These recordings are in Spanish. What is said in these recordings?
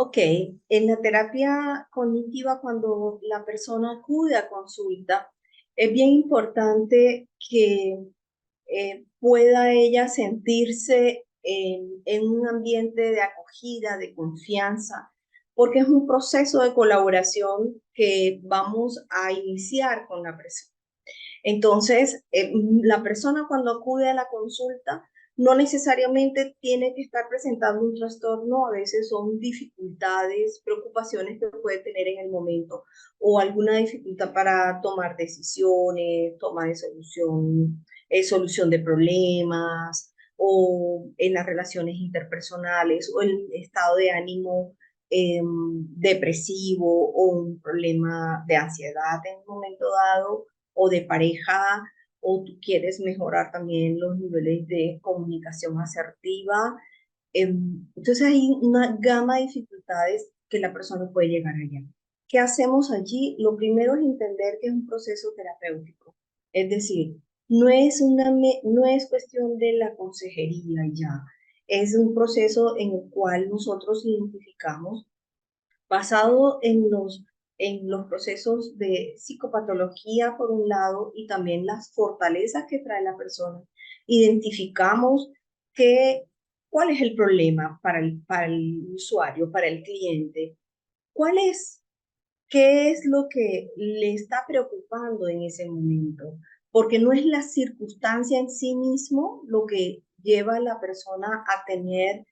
Ok, en la terapia cognitiva, cuando la persona acude a consulta, es bien importante que pueda ella sentirse en un ambiente de acogida, de confianza, porque es un proceso de colaboración que vamos a iniciar con la persona. Entonces, la persona cuando acude a la consulta no necesariamente tiene que estar presentando un trastorno, a veces son dificultades, preocupaciones que puede tener en el momento o alguna dificultad para tomar decisiones, toma de solución, solución de problemas o en las relaciones interpersonales o el estado de ánimo depresivo o un problema de ansiedad en un momento dado o de pareja, o tú quieres mejorar también los niveles de comunicación asertiva. Entonces hay una gama de dificultades que la persona puede llegar allá. ¿Qué hacemos allí? Lo primero es entender que es un proceso terapéutico. Es decir, no es cuestión de la consejería ya. Es un proceso en el cual nosotros identificamos basado en los procesos de psicopatología por un lado y también las fortalezas que trae la persona. Identificamos que, cuál es el problema para el usuario, para el cliente, cuál es, qué es lo que le está preocupando en ese momento, porque no es la circunstancia en sí mismo lo que lleva a la persona a tener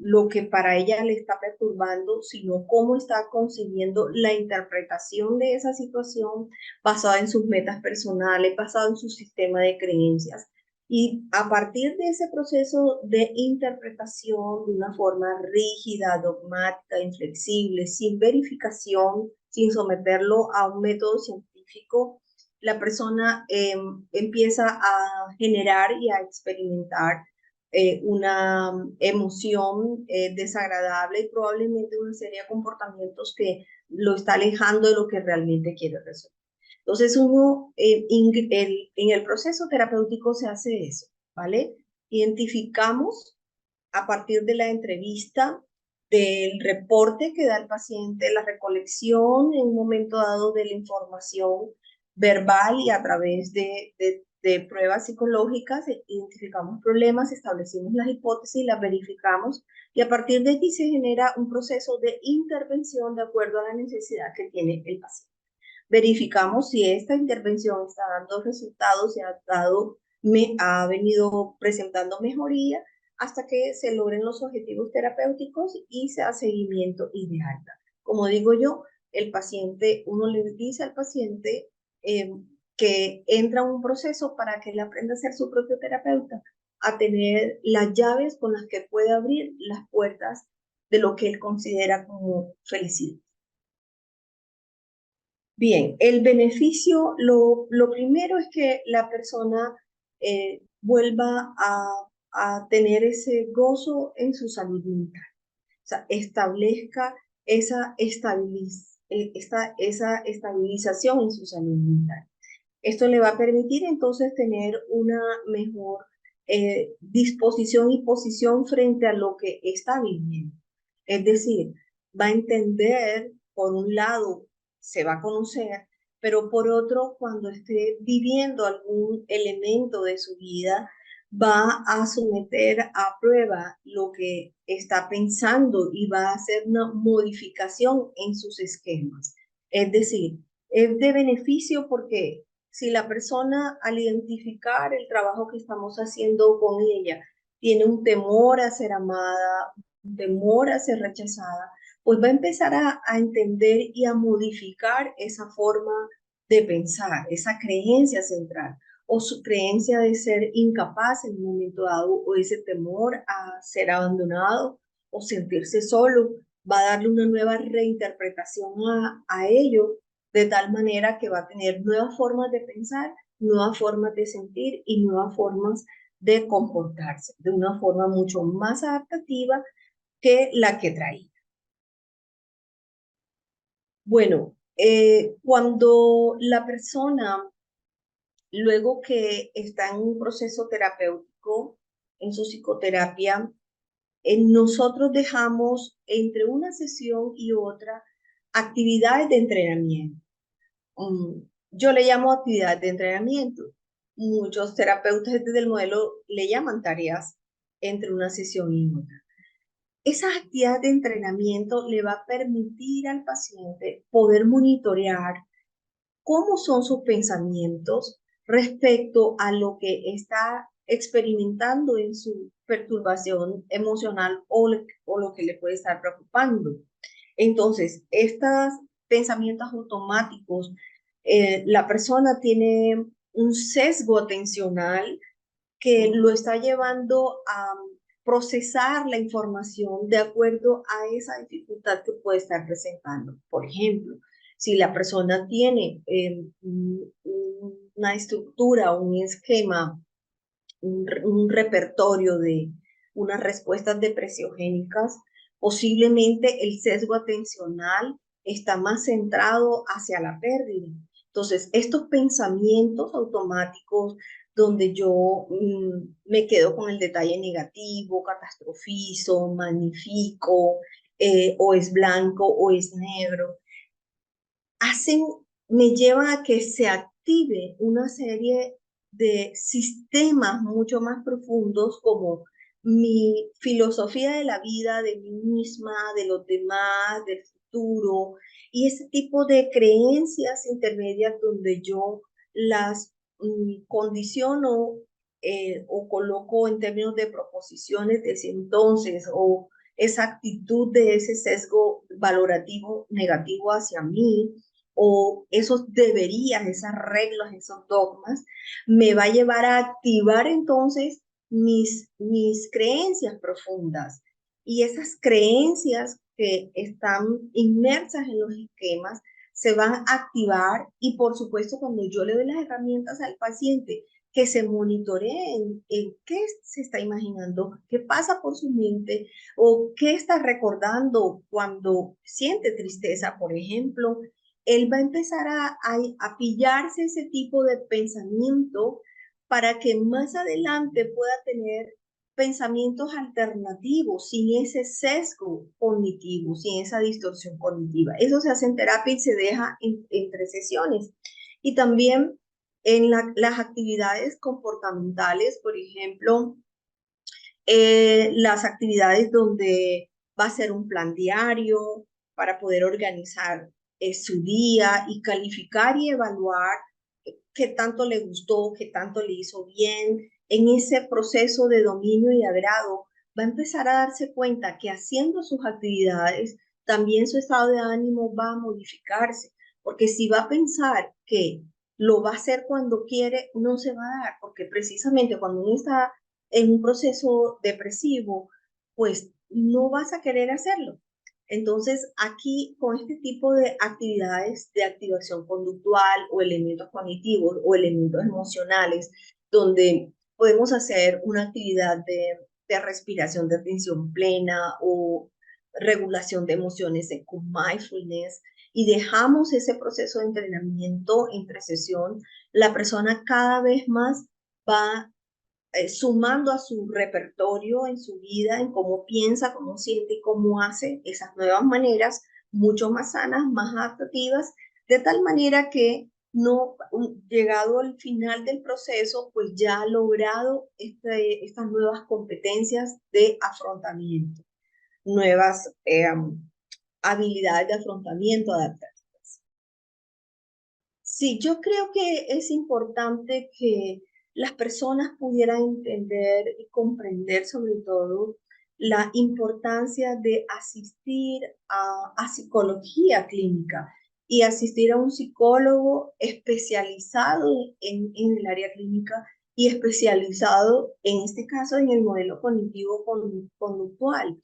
lo que para ella le está perturbando, sino cómo está concibiendo la interpretación de esa situación basada en sus metas personales, basada en su sistema de creencias. Y a partir de ese proceso de interpretación de una forma rígida, dogmática, inflexible, sin verificación, sin someterlo a un método científico, la persona empieza a generar y a experimentar una emoción desagradable y probablemente una serie de comportamientos que lo está alejando de lo que realmente quiere resolver. Entonces uno en el proceso terapéutico se hace eso, ¿vale? Identificamos a partir de la entrevista, del reporte que da el paciente, la recolección en un momento dado de la información verbal y a través de pruebas psicológicas, identificamos problemas, establecimos las hipótesis, las verificamos y a partir de aquí se genera un proceso de intervención de acuerdo a la necesidad que tiene el paciente. Verificamos si esta intervención está dando resultados, ha venido presentando mejoría hasta que se logren los objetivos terapéuticos y se hace seguimiento y de alta. Como digo yo, el paciente, uno le dice al paciente eh, que entra en un proceso para que él aprenda a ser su propio terapeuta, a tener las llaves con las que puede abrir las puertas de lo que él considera como felicidad. Bien, el beneficio, lo primero es que la persona vuelva a tener ese gozo en su salud mental, o sea, establezca esa estabilización en su salud mental. Esto le va a permitir entonces tener una mejor disposición y posición frente a lo que está viviendo. Es decir, va a entender, por un lado, se va a conocer, pero por otro, cuando esté viviendo algún elemento de su vida, va a someter a prueba lo que está pensando y va a hacer una modificación en sus esquemas. Es decir, es de beneficio porque si la persona al identificar el trabajo que estamos haciendo con ella tiene un temor a ser amada, un temor a ser rechazada, pues va a empezar a entender y a modificar esa forma de pensar, esa creencia central o su creencia de ser incapaz en un momento dado o ese temor a ser abandonado o sentirse solo, va a darle una nueva reinterpretación a ello de tal manera que va a tener nuevas formas de pensar, nuevas formas de sentir y nuevas formas de comportarse de una forma mucho más adaptativa que la que traía. Bueno, cuando la persona, luego que está en un proceso terapéutico, en su psicoterapia, nosotros dejamos entre una sesión y otra actividades de entrenamiento. Yo le llamo actividades de entrenamiento. Muchos terapeutas desde el modelo le llaman tareas entre una sesión y otra. Esas actividades de entrenamiento le va a permitir al paciente poder monitorear cómo son sus pensamientos respecto a lo que está experimentando en su perturbación emocional o lo que le puede estar preocupando. Entonces, estos pensamientos automáticos, la persona tiene un sesgo atencional que lo está llevando a procesar la información de acuerdo a esa dificultad que puede estar presentando. Por ejemplo, si la persona tiene una estructura, un esquema, un repertorio de unas respuestas depresiogénicas, posiblemente el sesgo atencional está más centrado hacia la pérdida. Entonces, estos pensamientos automáticos donde yo me quedo con el detalle negativo, catastrofizo, magnifico, o es blanco o es negro, hacen, me llevan a que se active una serie de sistemas mucho más profundos como mi filosofía de la vida, de mí misma, de los demás, del futuro, y ese tipo de creencias intermedias donde yo las condiciono o coloco en términos de proposiciones de ese entonces o esa actitud de ese sesgo valorativo negativo hacia mí o esos deberías, esas reglas, esos dogmas, me va a llevar a activar entonces mis creencias profundas. Y esas creencias que están inmersas en los esquemas se van a activar y por supuesto cuando yo le doy las herramientas al paciente que se monitoree en qué se está imaginando, qué pasa por su mente o qué está recordando cuando siente tristeza, por ejemplo, él va a empezar a pillarse ese tipo de pensamiento para que más adelante pueda tener pensamientos alternativos, sin ese sesgo cognitivo, sin esa distorsión cognitiva. Eso se hace en terapia y se deja entre sesiones. Y también en las actividades comportamentales, por ejemplo, las actividades donde va a ser un plan diario para poder organizar su día y calificar y evaluar qué tanto le gustó, qué tanto le hizo bien. En ese proceso de dominio y agrado, va a empezar a darse cuenta que haciendo sus actividades, también su estado de ánimo va a modificarse, porque si va a pensar que lo va a hacer cuando quiere, no se va a dar, porque precisamente cuando uno está en un proceso depresivo, pues no vas a querer hacerlo. Entonces, aquí con este tipo de actividades de activación conductual o elementos cognitivos o elementos emocionales, donde podemos hacer una actividad de respiración de atención plena o regulación de emociones con mindfulness y dejamos ese proceso de entrenamiento entre sesión, la persona cada vez más va sumando a su repertorio en su vida, en cómo piensa, cómo siente y cómo hace esas nuevas maneras, mucho más sanas, más adaptativas, de tal manera que no, llegado al final del proceso, pues ya ha logrado estas nuevas competencias de afrontamiento, nuevas habilidades de afrontamiento adaptativas. Sí, yo creo que es importante que las personas pudieran entender y comprender sobre todo la importancia de asistir a psicología clínica y asistir a un psicólogo especializado en el área clínica y especializado, en este caso, en el modelo cognitivo conductual.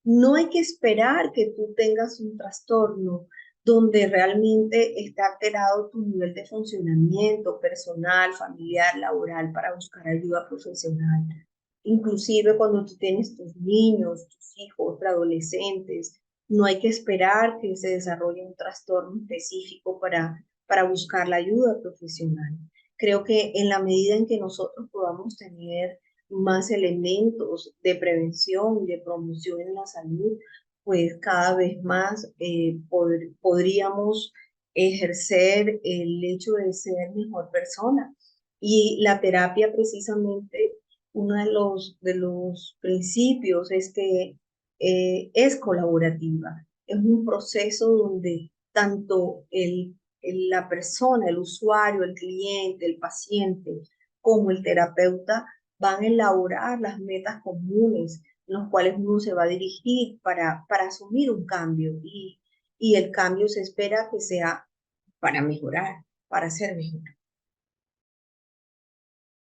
No hay que esperar que tú tengas un trastorno donde realmente está alterado tu nivel de funcionamiento personal, familiar, laboral para buscar ayuda profesional. Inclusive cuando tú tienes tus niños, tus hijos, adolescentes, no hay que esperar que se desarrolle un trastorno específico para buscar la ayuda profesional. Creo que en la medida en que nosotros podamos tener más elementos de prevención y de promoción en la salud, pues cada vez más podríamos ejercer el hecho de ser mejor persona. Y la terapia precisamente, uno de los principios es que es colaborativa. Es un proceso donde tanto la persona, el usuario, el cliente, el paciente, como el terapeuta van a elaborar las metas comunes en los cuales uno se va a dirigir para asumir un cambio y el cambio se espera que sea para mejorar, para ser mejor.